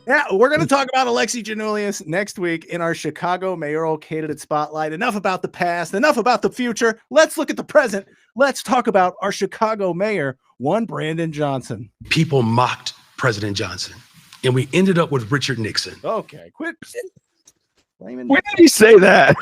Yeah, we're going to talk about Alexi Giannoulias next week in our Chicago mayoral candidate spotlight. Enough about the past, enough about the future. Let's look at the present. Let's talk about our Chicago mayor, one Brandon Johnson. People mocked President Johnson, and we ended up with Richard Nixon. Okay, quit. When did he say that?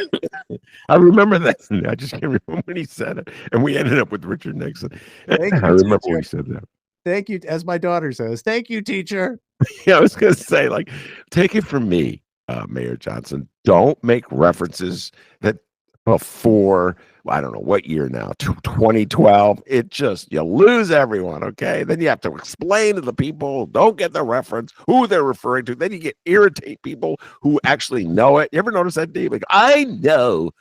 I remember that. I just can't remember when he said it. And we ended up with Richard Nixon. I remember when he said that. Thank you, as my daughter says. Thank you, teacher. Yeah, I was going to say, like, take it from me, Mayor Johnson. Don't make references that before, I don't know what year now, 2012. It just, you lose everyone, okay? Then you have to explain to the people who don't get the reference, who they're referring to. Then you get irritate people who actually know it. You ever notice that, Dave? Like, I know.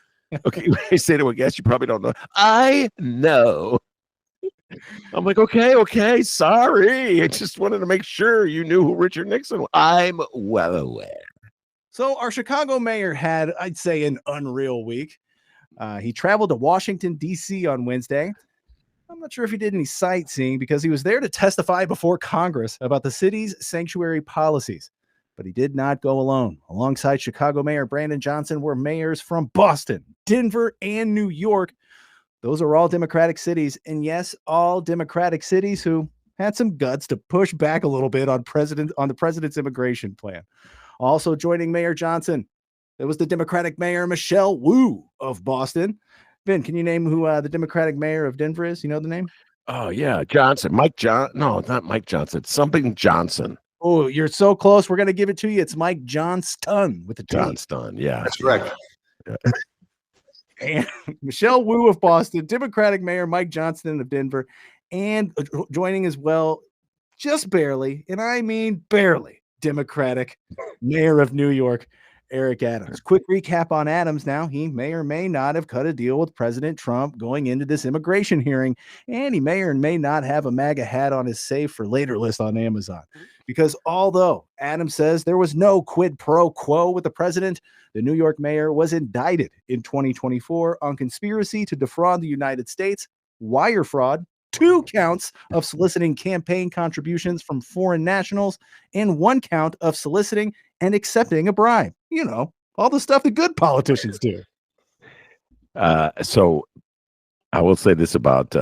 Okay, when I say to a guest, you probably don't know. I know. I'm like, okay, sorry. I just wanted to make sure you knew who Richard Nixon was. I'm well aware. So our Chicago mayor had, I'd say, an unreal week. He traveled to Washington, D.C. on Wednesday. I'm not sure if he did any sightseeing because he was there to testify before Congress about the city's sanctuary policies. But he did not go alone. Alongside Chicago Mayor Brandon Johnson were mayors from Boston, Denver, and New York. Those are all Democratic cities. And yes, all Democratic cities who had some guts to push back a little bit on the president's immigration plan. Also joining Mayor Johnson, there was the Democratic Mayor Michelle Wu of Boston. Vin, can you name who the Democratic Mayor of Denver is? You know the name? Oh, yeah. Johnson. No, not Mike Johnson. Something Johnson. Oh, you're so close. We're going to give it to you. It's Mike Johnston with the T. Johnston. Yeah. That's correct. Yeah. And Michelle Wu of Boston, Democratic Mayor Mike Johnston of Denver, and joining as well, just barely, and I mean barely, Democratic Mayor of New York, Eric Adams. Quick recap on Adams now. He may or may not have cut a deal with President Trump going into this immigration hearing, and he may or may not have a MAGA hat on his Save for Later list on Amazon. Because although Adams says there was no quid pro quo with the president, the New York mayor was indicted in 2024 on conspiracy to defraud the United States, wire fraud, 2 counts of soliciting campaign contributions from foreign nationals, and 1 count of soliciting and accepting a bribe. You know, all the stuff that good politicians do. So I will say this about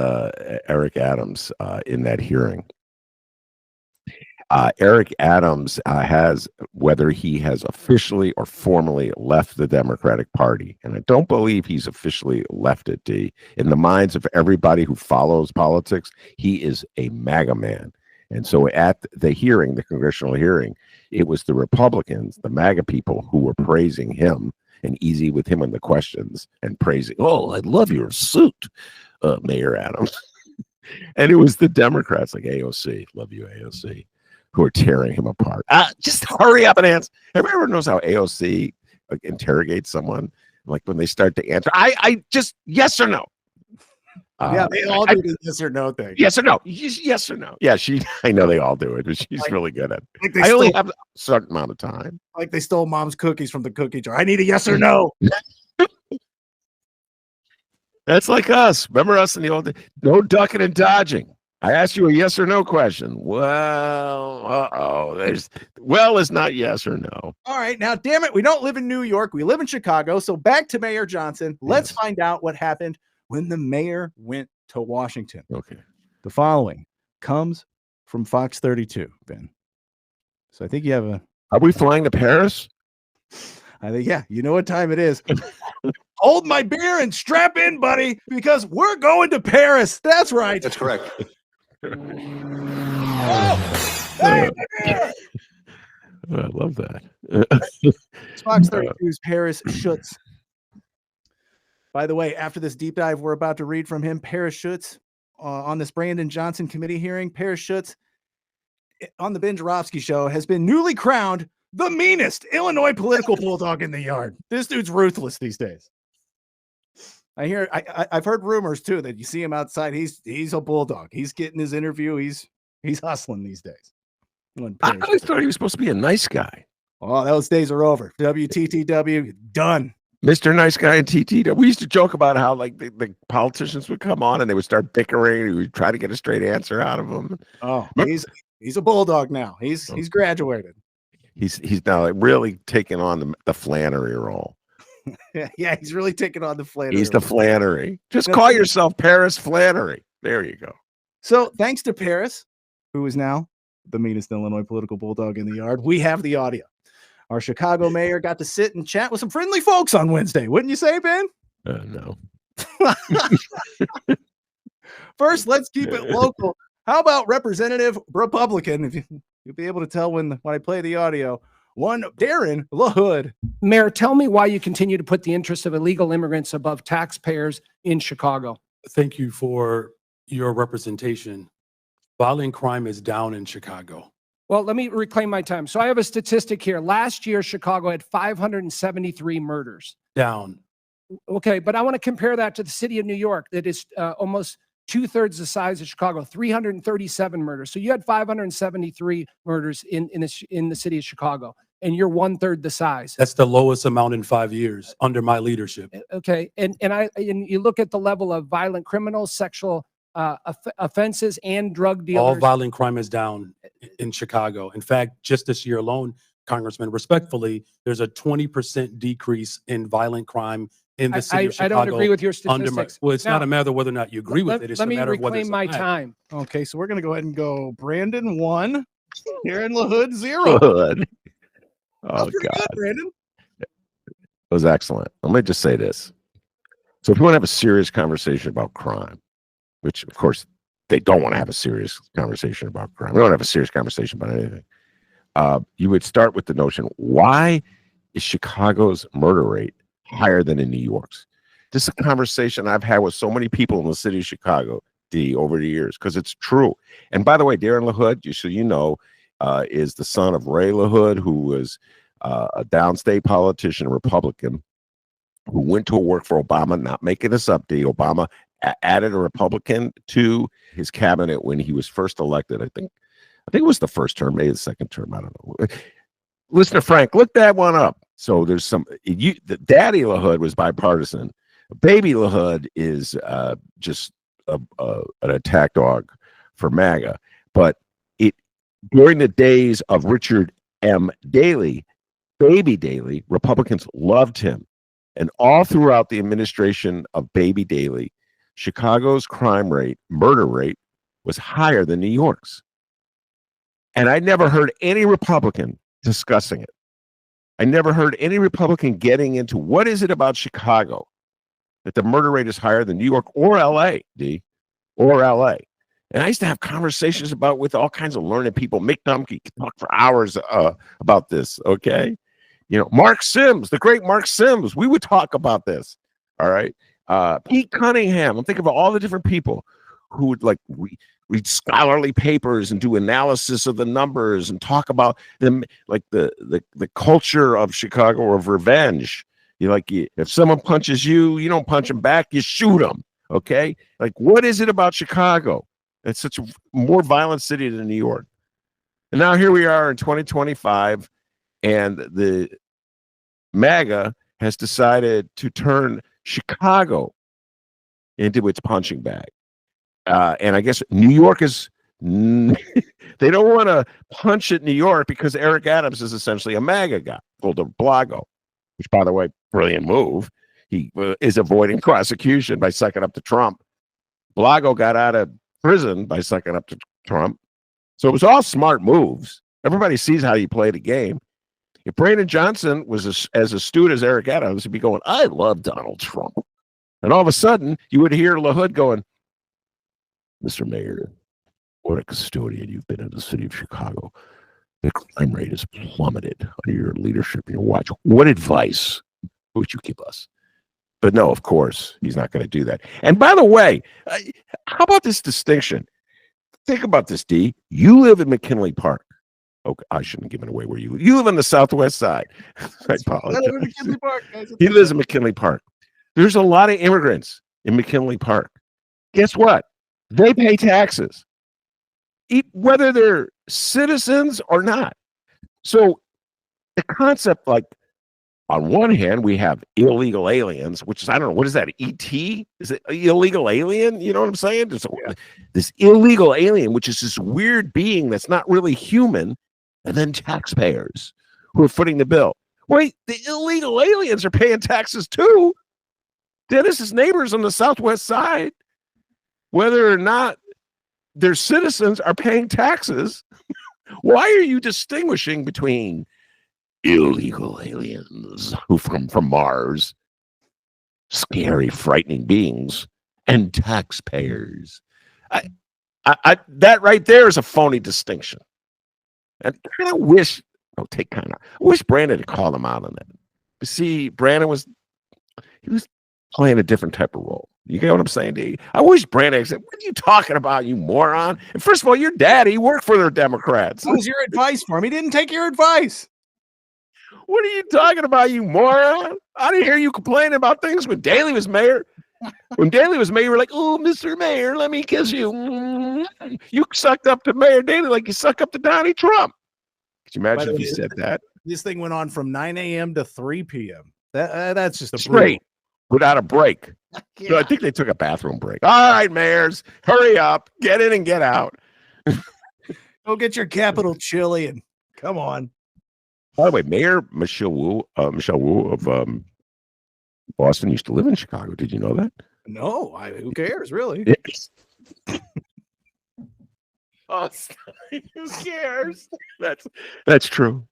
Eric Adams in that hearing. Eric Adams has, whether he has officially or formally left the Democratic Party, and I don't believe he's officially left it, D. In the minds of everybody who follows politics, he is a MAGA man. And so at the hearing, the congressional hearing, it was the Republicans, the MAGA people, who were praising him and easy with him on the questions and praising, oh, I love your suit, Mayor Adams. And it was the Democrats like AOC, love you, AOC, who are tearing him apart. Just hurry up and answer. Everyone knows how AOC interrogates someone. Like when they start to answer, I just yes or no. Yeah, they all do the yes or no thing. Yes or no. Yes or no. Yeah, I know they all do it, but she's really good at it. Like I only have a certain amount of time. Like they stole mom's cookies from the cookie jar. I need a yes or no. That's like us. Remember us in the old days? No ducking and dodging. I asked you a yes or no question. Well, it's not yes or no. All right. Now, damn it. We don't live in New York. We live in Chicago. So back to Mayor Johnson. Let's find out what happened when the mayor went to Washington. Okay. The following comes from Fox 32, Ben. So I think you have a... Are we flying to Paris? I think, yeah, you know what time it is. Hold my beer and strap in, buddy, because we're going to Paris. That's right. That's correct. Hey, I love that. Fox 32's Paris Schutz. By the way, after this deep dive we're about to read from him, Paris Schutz, on this Brandon Johnson committee hearing, Paris Schutz on the Ben Joravsky show has been newly crowned the meanest Illinois political bulldog in the yard. This dude's ruthless these days. I've heard rumors too that you see him outside. He's a bulldog. He's getting his interview. He's hustling these days. I always thought he was supposed to be a nice guy. Oh, those days are over. WTTW done. Mr. Nice Guy and TTW. We used to joke about how like the politicians would come on and they would start bickering. We would try to get a straight answer out of them. Oh, he's a bulldog now. He's graduated. He's now like really taking on the Flannery role. Yeah, he's really taking on the Flannery. He's the Flannery. Just That's call it. yourself Paris Flannery. There you go. So thanks to Paris, who is now the meanest Illinois political bulldog in the yard, we have the audio. Our Chicago mayor got to sit and chat with some friendly folks on Wednesday. Wouldn't you say, Ben? No. First, let's keep it local. How about Representative Republican? If you'll be able to tell when I play the audio. One Darren LaHood. Mayor, tell me why you continue to put the interests of illegal immigrants above taxpayers in Chicago. Thank you for your representation. Violent crime is down in Chicago. Well, let me reclaim my time. So I have a statistic here. Last year, Chicago had 573 murders. Down. Okay, but I want to compare that to the city of New York that is almost 2/3 the size of Chicago, 337 murders. So you had 573 murders in the city of Chicago, and you're 1/3 the size. That's the lowest amount in 5 years under my leadership. Okay, and you look at the level of violent criminals, sexual offenses, and drug dealers. All violent crime is down in Chicago. In fact, just this year alone, Congressman, respectfully, there's a 20% decrease in violent crime in the city of Chicago. I don't agree with your under statistics. well, it's Now, not a matter of whether or not you agree with it. It's let a me matter of whether reclaim it's my a fact. time. Okay, so we're going to go ahead and go Brandon 1, Darren LaHood 0. Good. Oh, That's pretty God. good, Brandon. It was excellent. Let me just say this. So if you want to have a serious conversation about crime, which, of course, they don't want to have a serious conversation about crime. We don't have a serious conversation about anything. You would start with the notion, why is Chicago's murder rate higher than in New York's? This is a conversation I've had with so many people in the city of Chicago, over the years, because it's true. And by the way, Darren LaHood, is the son of Ray LaHood, who was a downstate politician, Republican, who went to work for Obama, not making this up, Obama added a Republican to his cabinet when he was first elected. I think it was the first term, maybe the second term. I don't know. Listen to Frank, look that one up. So there's the Daddy LaHood was bipartisan. Baby LaHood is just an attack dog for MAGA. But during the days of Richard M. Daley, Baby Daley, Republicans loved him. And all throughout the administration of Baby Daley, Chicago's murder rate, was higher than New York's. And I never heard any Republican discussing it. I never heard any Republican getting into what is it about Chicago that the murder rate is higher than New York or LA, or LA. And I used to have conversations with all kinds of learned people. Mick Dumke could talk for hours about this, okay? Mark Sims, the great Mark Sims, we would talk about this, all right? Pete Cunningham, I'm thinking about all the different people who would read scholarly papers and do analysis of the numbers and talk about them, like the culture of Chicago of revenge. If someone punches you, you don't punch them back, you shoot them. Okay, what is it about Chicago? It's such a more violent city than New York. And now here we are in 2025, and the MAGA has decided to turn Chicago into its punching bag. And I guess New York is, they don't want to punch at New York because Eric Adams is essentially a MAGA guy, called a Blago, which, by the way, brilliant move. He is avoiding prosecution by sucking up to Trump. Blago got out of prison by sucking up to Trump. So it was all smart moves. Everybody sees how you play the game. If Brandon Johnson was as astute as Eric Adams, he'd be going, I love Donald Trump. And all of a sudden, you would hear LaHood going, Mr. Mayor, what a custodian you've been in the city of Chicago. The crime rate has plummeted under your leadership and your watch. What advice would you give us? But no, of course, he's not going to do that. And by the way, how about this distinction? Think about this, D. You live in McKinley Park. Okay, I shouldn't give it away where you live. You live on the southwest side. I apologize. He lives in McKinley Park. There's a lot of immigrants in McKinley Park. Guess what? They pay taxes, whether they're citizens or not. So the concept, on one hand, we have illegal aliens, which is, I don't know, what is that, E.T.? Is it illegal alien? You know what I'm saying? This illegal alien, which is this weird being that's not really human, and then taxpayers. who are footing the bill. Wait, the illegal aliens are paying taxes too. Dennis's neighbors on the southwest side, whether or not their citizens are paying taxes, why are you distinguishing between illegal aliens who from Mars, scary, frightening beings, and taxpayers? That right there is a phony distinction. And I wish, I wish Brandon had called him out on that. You see, Brandon was playing a different type of role. You get what I'm saying, D? I wish Brandon said, "What are you talking about, you moron?" And first of all, your daddy worked for the Democrats. What was your advice for him? He didn't take your advice. What are you talking about, you moron? I didn't hear you complaining about things when Daley was mayor. When Daley was mayor, you were like, "Oh, Mr. Mayor, let me kiss you." You sucked up to Mayor Daley like you suck up to Donnie Trump. Could you imagine if you said that? This thing went on from 9 a.m. to 3 p.m. That's just a Straight, without a break. Yeah. So I think they took a bathroom break. All right, mayors, hurry up, get in and get out. Go get your capital chili and come on. By the way, Mayor Michelle Wu of Boston used to live in Chicago. Did you know that? No, who cares, really? Yes. Oh, who cares? That's true.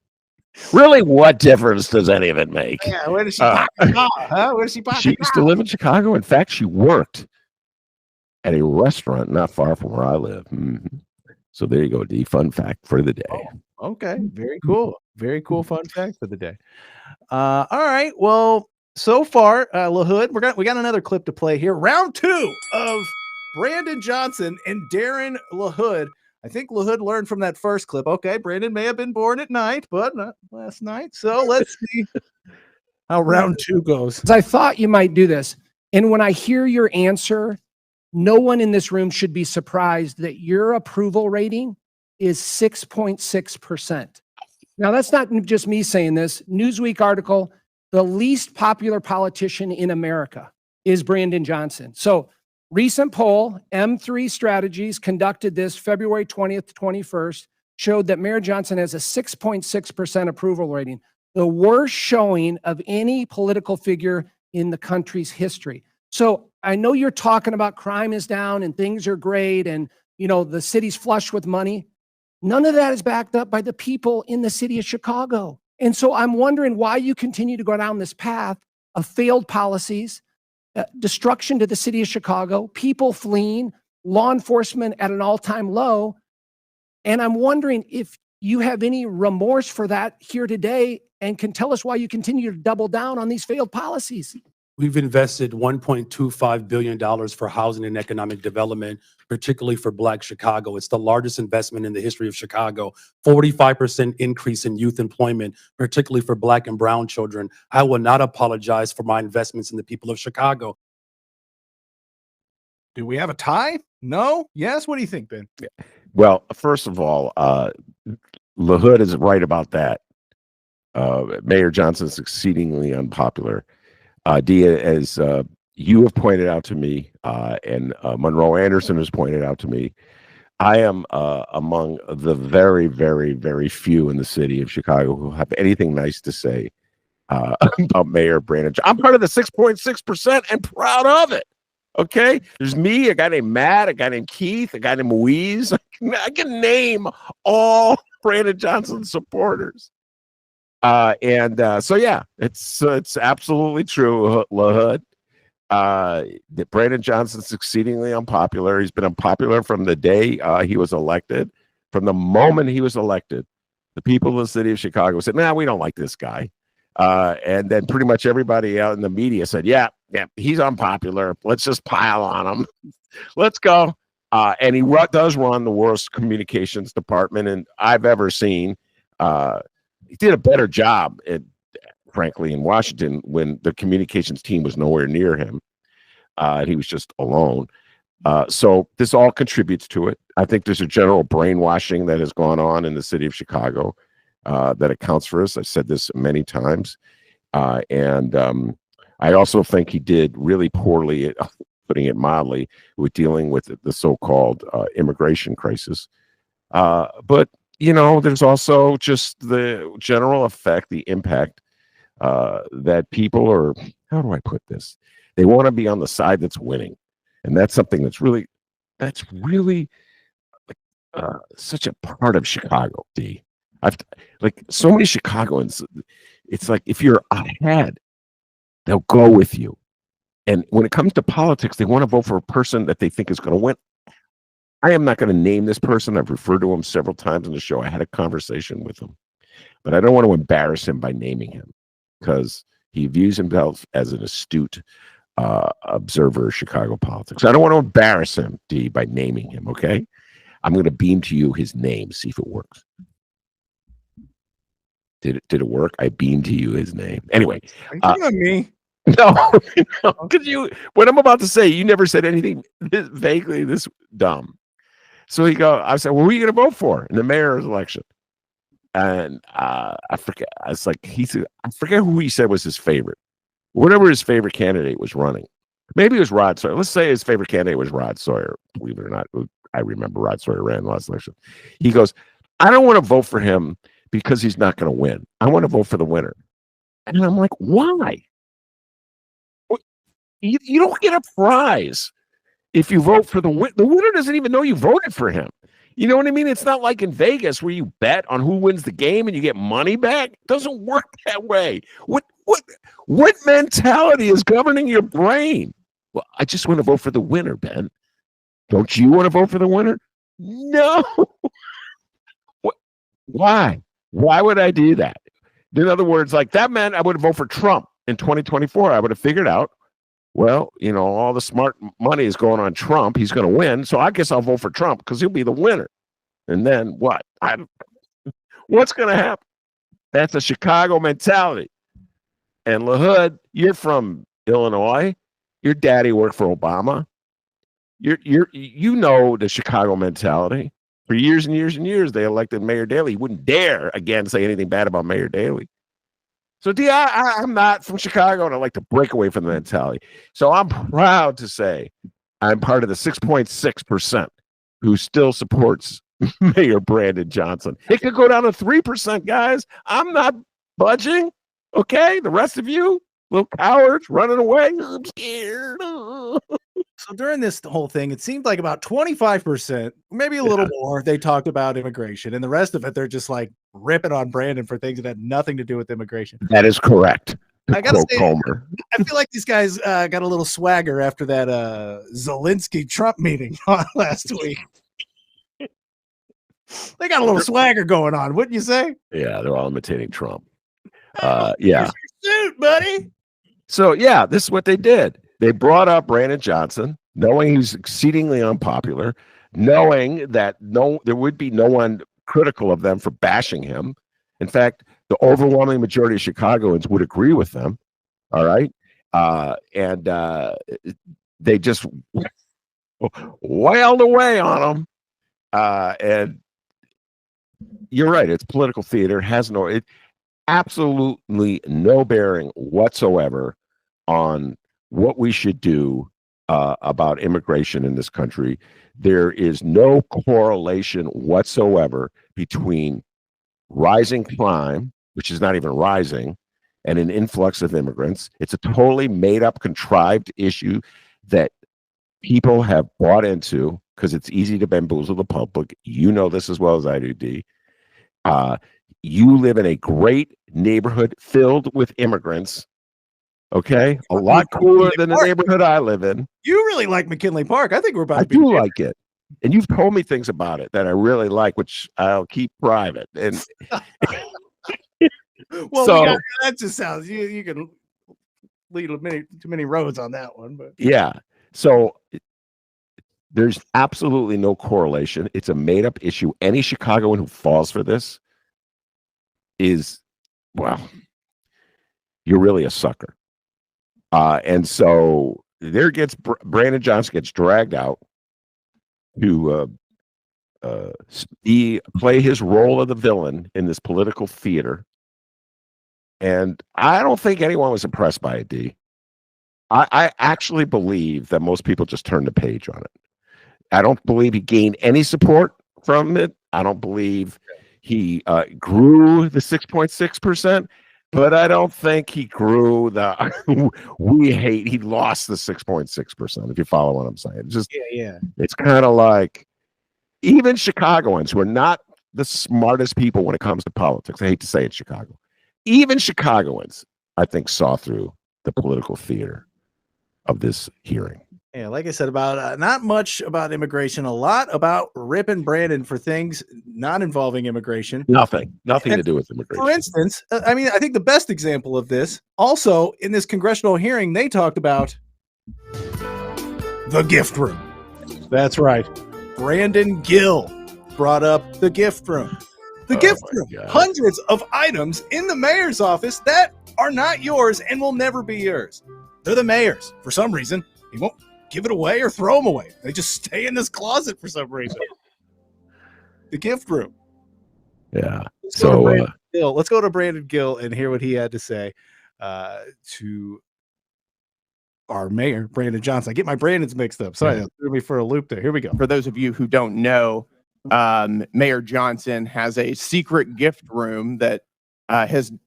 Really, what difference does any of it make? Yeah, where does she park the car, huh? Where does she park She the used car? to live in Chicago. In fact, she worked at a restaurant not far from where I live. Mhm. So there you go, D. Fun fact for the day. Okay, very cool. Very cool fun fact for the day. All right. Well, so far, LaHood, we got another clip to play here. Round 2 of Brandon Johnson and Darren LaHood. I think LaHood learned from that first clip. Okay, Brandon may have been born at night, but not last night. So let's see how round 2 goes. I thought you might do this. And when I hear your answer, no one in this room should be surprised that your approval rating is 6.6%. Now, that's not just me saying this. Newsweek article, the least popular politician in America is Brandon Johnson. So recent poll, M3 Strategies conducted this February 20th to 21st, showed that Mayor Johnson has a 6.6% approval rating, the worst showing of any political figure in the country's history. So I know you're talking about crime is down and things are great and, you know, the city's flush with money. None of that is backed up by the people in the city of Chicago. And so I'm wondering why you continue to go down this path of failed policies, destruction to the city of Chicago, people fleeing, law enforcement at an all-time low. And I'm wondering if you have any remorse for that here today and can tell us why you continue to double down on these failed policies. We've invested $1.25 billion for housing and economic development, particularly for Black Chicago. It's the largest investment in the history of Chicago. 45% increase in youth employment, particularly for Black and brown children. I will not apologize for my investments in the people of Chicago. Do we have a tie? No? Yes? What do you think, Ben? Well, first of all, LaHood is right about that. Mayor Johnson is exceedingly unpopular. Dia, as you have pointed out to me, and Monroe Anderson has pointed out to me, I am among the very, very, very few in the city of Chicago who have anything nice to say about Mayor Brandon. I'm part of the 6.6% and proud of it. Okay, there's me, a guy named Matt, a guy named Keith, a guy named Louise. I can name all Brandon Johnson supporters. So yeah, it's absolutely true, LaHood. That Brandon Johnson's exceedingly unpopular. He's been unpopular from the day he was elected. From the moment he was elected, the people of the city of Chicago said, "Nah, we don't like this guy." And then pretty much everybody out in the media said, yeah, he's unpopular. Let's just pile on him. Let's go. And he does run the worst communications department and I've ever seen. He did a better job, frankly, in Washington when the communications team was nowhere near him. And he was just alone. So this all contributes to it. I think there's a general brainwashing that has gone on in the city of Chicago that accounts for this. I've said this many times. I also think he did really poorly, putting it mildly, with dealing with the so-called immigration crisis. But there's also just the general effect, the impact that people are, how do I put this? They want to be on the side that's winning. And that's something that's really such a part of Chicago, D. Like so many Chicagoans, it's like if you're ahead, they'll go with you. And when it comes to politics, they want to vote for a person that they think is going to win. I am not going to name this person. I've referred to him several times on the show. I had a conversation with him, but I don't want to embarrass him by naming him because he views himself as an astute observer of Chicago politics. I don't want to embarrass him, D, by naming him, okay? I'm going to beam to you his name, see if it works. Did it work? I beamed to you his name. Anyway. Are you talking about me? No, because what I'm about to say, you never said anything vaguely this dumb. So I said, well, who are you going to vote for in the mayor's election? And I forget. I forget who he said was his favorite. Whatever his favorite candidate was running. Maybe it was Rod Sawyer. Let's say his favorite candidate was Rod Sawyer. Believe it or not, I remember Rod Sawyer ran the last election. He goes, I don't want to vote for him because he's not going to win. I want to vote for the winner. And I'm like, why? You don't get a prize if you vote for the winner. The winner doesn't even know you voted for him. You know what I mean? It's not like in Vegas where you bet on who wins the game and you get money back. It doesn't work that way. What mentality is governing your brain? Well, I just want to vote for the winner, Ben. Don't you want to vote for the winner? No. Why? Why would I do that? In other words, like that meant I would vote for Trump in 2024. I would have figured out, well, all the smart money is going on Trump. He's going to win. So I guess I'll vote for Trump because he'll be the winner. And then what? What's going to happen? That's a Chicago mentality. And LaHood, you're from Illinois. Your daddy worked for Obama. You know the Chicago mentality. For years and years and years, they elected Mayor Daley. He wouldn't dare again say anything bad about Mayor Daley. So, I'm not from Chicago, and I like to break away from the mentality. So I'm proud to say I'm part of the 6.6% who still supports Mayor Brandon Johnson. It could go down to 3%, guys. I'm not budging. Okay, the rest of you, little cowards running away. I'm scared. So during this whole thing, it seemed like about 25%, maybe a little more, they talked about immigration. And the rest of it, they're just like ripping on Brandon for things that had nothing to do with immigration. That is correct. I gotta say, Comer. I feel like these guys got a little swagger after that Zelensky-Trump meeting last week. They got a little swagger going on, wouldn't you say? Yeah, they're all imitating Trump. Yeah. Here's your suit, buddy. So, yeah, this is what they did. They brought up Brandon Johnson, knowing he's exceedingly unpopular, knowing that there would be no one critical of them for bashing him. In fact, the overwhelming majority of Chicagoans would agree with them. All right. And they just wailed away on him. And you're right. It's political theater. It absolutely no bearing whatsoever on what we should do about immigration in this country. There is no correlation whatsoever between rising crime, which is not even rising, and an influx of immigrants. It's a totally made up, contrived issue that people have bought into because it's easy to bamboozle the public. You know this as well as I do, D. You live in a great neighborhood filled with immigrants. Okay, a lot cooler than the neighborhood I live in. You really like McKinley Park. I think we're about to be. I do like it, and you've told me things about it that I really like, which I'll keep private. And well, so that just sounds you can lead too many roads on that one, but yeah. So there's absolutely no correlation. It's a made up issue. Any Chicagoan who falls for this is, well, you're really a sucker. And so Brandon Johnson gets dragged out to play his role of the villain in this political theater. And I don't think anyone was impressed by it, D. I actually believe that most people just turned the page on it. I don't believe he gained any support from it. I don't believe He grew the 6.6%, but I don't think he grew the he lost the 6.6%, if you follow what I'm saying. Just Yeah. it's kind of like even Chicagoans who are not the smartest people when it comes to politics. I hate to say it, Chicago. Even Chicagoans, I think, saw through the political theater of this hearing. Yeah, like I said, about not much about immigration, a lot about ripping Brandon for things not involving immigration. Nothing to do with immigration. For instance, I mean, I think the best example of this, also in this congressional hearing, they talked about the gift room. That's right. Brandon Gill brought up the gift room. The gift room. God. Hundreds of items in the mayor's office that are not yours and will never be yours. They're the mayor's. For some reason, he won't give it away or throw them away. They just stay in this closet for some reason. The gift room. Yeah. Let's go to So Brandon Gill. Let's go to Brandon Gill and hear what he had to say to our mayor, Brandon Johnson. I get my Brandons mixed up. Sorry, that threw me for a loop there. Here we go. For those of you who don't know, Mayor Johnson has a secret gift room that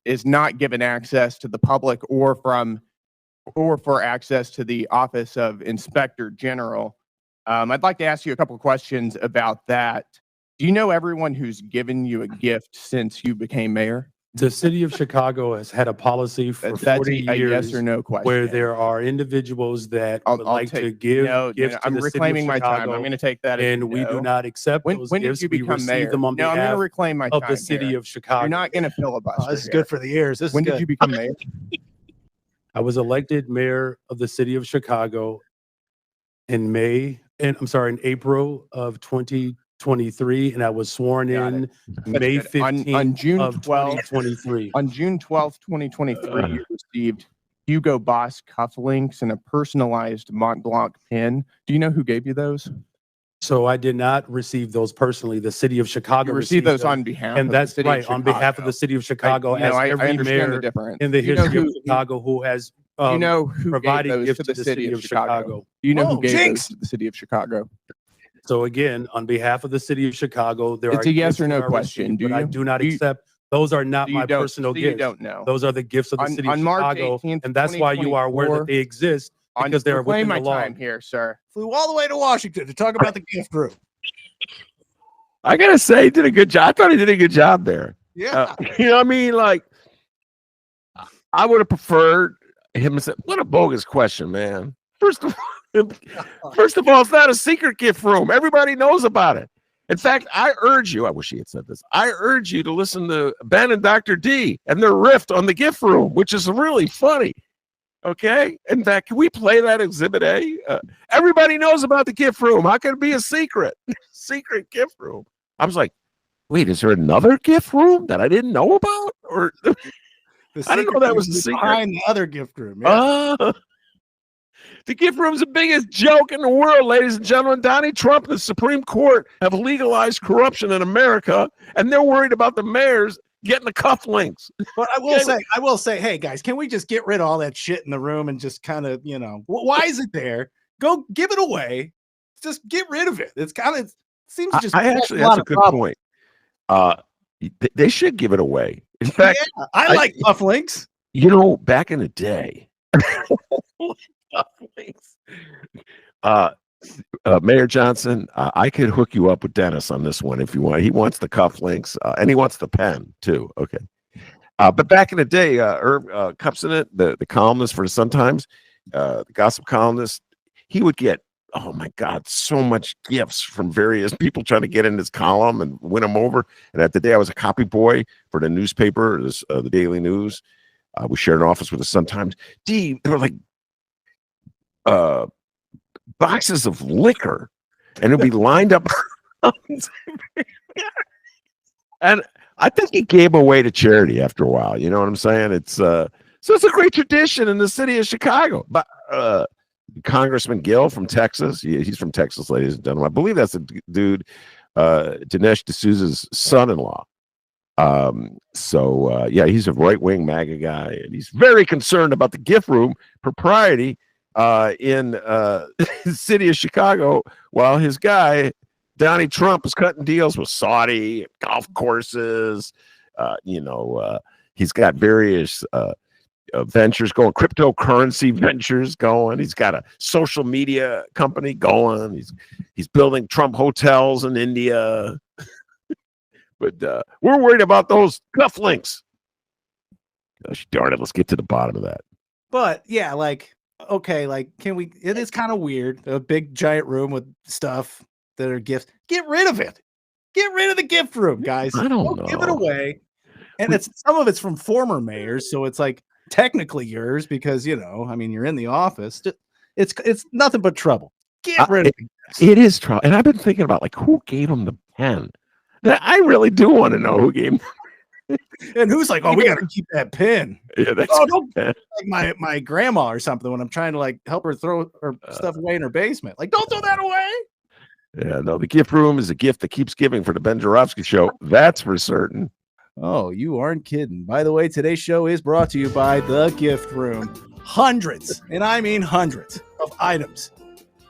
is not given access to the public or for access to the Office of Inspector General. I'd like to ask you a couple of questions about that. Do you know everyone who's given you a gift since you became mayor? The city of Chicago has had a policy for That's 40 a years yes or no question. where there are individuals that I'll would like to take- give no, gifts to I'm the city of reclaiming my time. Chicago, I'm going to take that. as and we do no. not accept When those did gifts. you We become receive mayor? them on No, I'm going behalf to reclaim my of time the city here. of Chicago. You're not going to filibuster. This is here. good for the ears. This When is did you good. become mayor? I was elected mayor of the city of Chicago in April of 2023, and I was sworn Got in That's May good. On 15th June of 12th, 2023. on June 12th, 2023, you received Hugo Boss cufflinks and a personalized Mont Blanc pin. Do you know who gave you those? So I did not receive those personally. The city of Chicago You received those them. on behalf And of that's the city right, of on behalf of Chicago. the city of Chicago, as I every understand the mayor difference. in the Do you know history of who- Chicago who has Do you know who provided gave those gifts to the city of Chicago? Do you know Whoa, who gave jinx! those to the city of Chicago? So again, on behalf of the city of Chicago, there It's are a yes gifts or no that are question. received, Do but I you? do not Do you- accept. Those are not So you my don't- personal so you gifts. don't know. Those are the gifts of the city On of March Chicago, 18th, and that's why you are aware 2024, that they exist, because they are reclaim within my the law. time here, sir. Flew all the way to Washington to talk about the gift room. I gotta say, he did a good job. I thought he did a good job there. Yeah. You know what I mean? Like, I would have preferred him to say, what a bogus question, man. First of all, it's not a secret gift room. Everybody knows about it. In fact, I urge you, I wish he had said this. I urge you to listen to Ben and Dr. D and their riff on the gift room, which is really funny. Okay. In fact, can we play that exhibit A? Everybody knows about the gift room. How can it be a secret? Secret gift room. I was like, wait, is there another gift room that I didn't know about? Or The I didn't know secret that room was a is secret. behind the other gift room. Yeah. The gift room's the biggest joke in the world, ladies and gentlemen. Donald Trump and the Supreme Court have legalized corruption in America, and they're worried about the mayors getting the cufflinks. But I will say, hey guys, can we just get rid of all that shit in the room and just kind of, why is it there? Go give it away. Just get rid of it. It's kind of seems to just. I actually, that's a good point. They should give it away. In fact, Yeah, I like cufflinks. Back in the day, Mayor Johnson, I could hook you up with Dennis on this one if you want. He wants the cufflinks and he wants the pen too. Okay. But back in the day, Herb Cupson, the columnist for the Sun-Times, the gossip columnist, he would get, oh my God, so much gifts from various people trying to get in his column and win them over. And at the day, I was a copy boy for the newspaper, the Daily News. We shared an office with the Sun-Times. They were like boxes of liquor, and it'd be lined up. And I think he gave away to charity after a while. You know what I'm saying? So it's a great tradition in the city of Chicago. But Congressman Gill from Texas, he's from Texas, ladies and gentlemen. I believe that's the dude, Dinesh D'Souza's son-in-law. Yeah, he's a right-wing MAGA guy, and he's very concerned about the gift room propriety in the city of Chicago, while his guy Donnie Trump is cutting deals with Saudi golf courses. He's got various ventures going, cryptocurrency ventures going. He's got a social media company going. He's building Trump hotels in India. But we're worried about those cufflinks. Gosh darn it, let's get to the bottom of that. But yeah, okay, can we? It is kind of weird. A big giant room with stuff that are gifts. Get rid of it. Get rid of the gift room, guys. I don't know. Give it away. And some of it's from former mayors, so it's like technically yours because you're in the office. It's nothing but trouble. Get rid of it. It is trouble. And I've been thinking about who gave him the pen. I really do want to know who gave him. And who's like, oh, we got to keep that pin. Yeah, that's don't like my grandma or something when I'm trying to help her throw her stuff away in her basement. Don't throw that away. Yeah, no, the gift room is a gift that keeps giving for the Ben Joravsky Show. That's for certain. Oh, you aren't kidding. By the way, today's show is brought to you by The Gift Room. Hundreds, and I mean hundreds, of items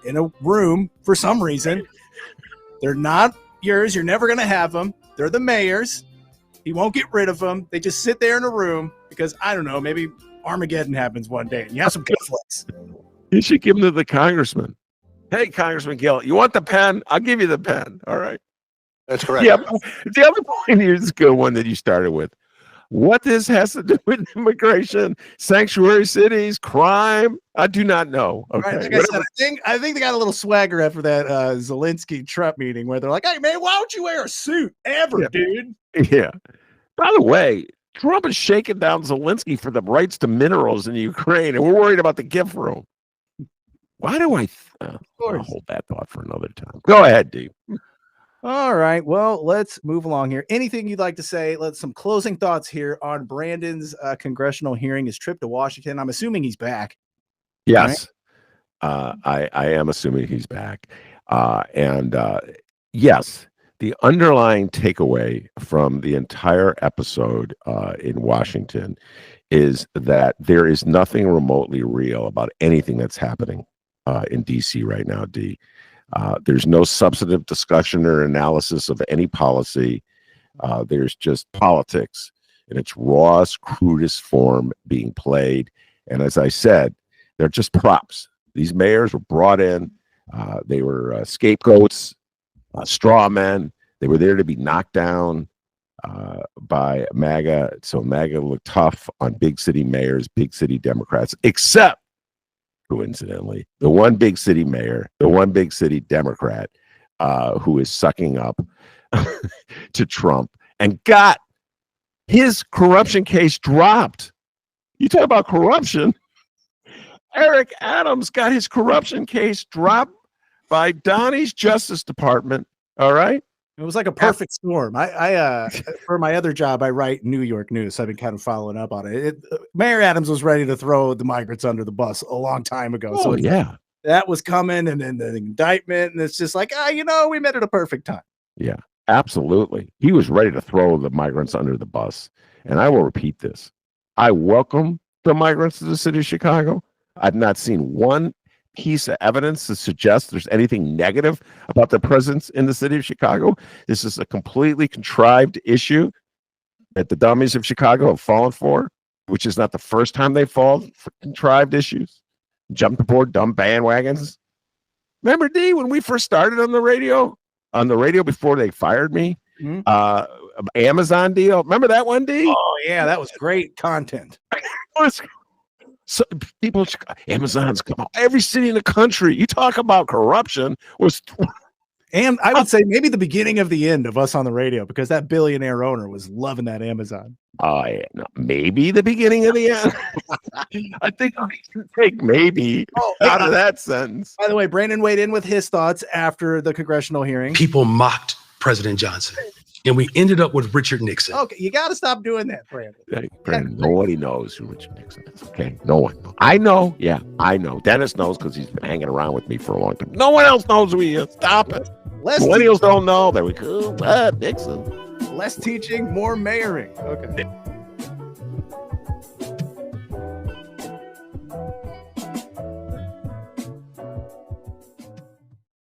in a room for some reason. They're not yours. You're never going to have them. They're the mayor's. He won't get rid of them. They just sit there in a room because, I don't know, maybe Armageddon happens one day and you have some conflicts. You should give them to the congressman. Hey, Congressman Gill, you want the pen? I'll give you the pen. All right. That's correct. Yeah. The other point here is a good one that you started with. What this has to do with immigration, sanctuary cities, crime, I do not know. Okay. Right, like I said, I think they got a little swagger after that Zelensky Trump meeting where they're like, hey, man, why don't you wear a suit ever, dude? Yeah. By the way, Trump is shaking down Zelensky for the rights to minerals in Ukraine, and we're worried about the gift room. Why do I'll hold that thought for another time. Go ahead, Dave. All right. Well, let's move along here. Anything you'd like to say? Some closing thoughts here on Brandon's congressional hearing, his trip to Washington. I'm assuming he's back. Yes. Right? I am assuming he's back. Yes, the underlying takeaway from the entire episode in Washington is that there is nothing remotely real about anything that's happening in D.C. right now, D. There's no substantive discussion or analysis of any policy. There's just politics in its rawest, crudest form being played. And as I said, they're just props. These mayors were brought in. They were scapegoats, straw men. They were there to be knocked down by MAGA. So MAGA looked tough on big city mayors, big city Democrats, except, coincidentally, the one big city mayor, the one big city Democrat who is sucking up to Trump and got his corruption case dropped. You talk about corruption. Eric Adams got his corruption case dropped by Donnie's Justice Department. All right. It was like a perfect storm. I for my other job, I write New York news. So I've been kind of following up on it. Mayor Adams was ready to throw the migrants under the bus a long time ago. Oh, yeah. That was coming. And then the indictment. And it's just like, we met at a perfect time. Yeah, absolutely. He was ready to throw the migrants under the bus. And I will repeat this. I welcome the migrants to the city of Chicago. I've not seen one piece of evidence to suggest there's anything negative about their presence in the city of Chicago. This is a completely contrived issue that the dummies of Chicago have fallen for, which is not the first time they've fallen for contrived issues. Jumped aboard dumb bandwagons. Remember, D, when we first started on the radio before they fired me, Amazon deal. Remember that one, D? Oh, yeah, that was great content. So people, Amazon's come on. Every city in the country. You talk about corruption was, and I would say maybe the beginning of the end of us on the radio because that billionaire owner was loving that Amazon. Maybe the beginning of the end. I think I should take maybe out of that sentence. By the way, Brandon weighed in with his thoughts after the congressional hearing. People mocked President Johnson, and we ended up with Richard Nixon. Okay, you got to stop doing that, Brandon. Hey, Brandon, nobody knows who Richard Nixon is. Okay, no one. I know. Yeah, I know. Dennis knows because he's been hanging around with me for a long time. No one else knows who he is. Stop it. Millennials don't know. There we go. Nixon. Less teaching, more mayoring. Okay.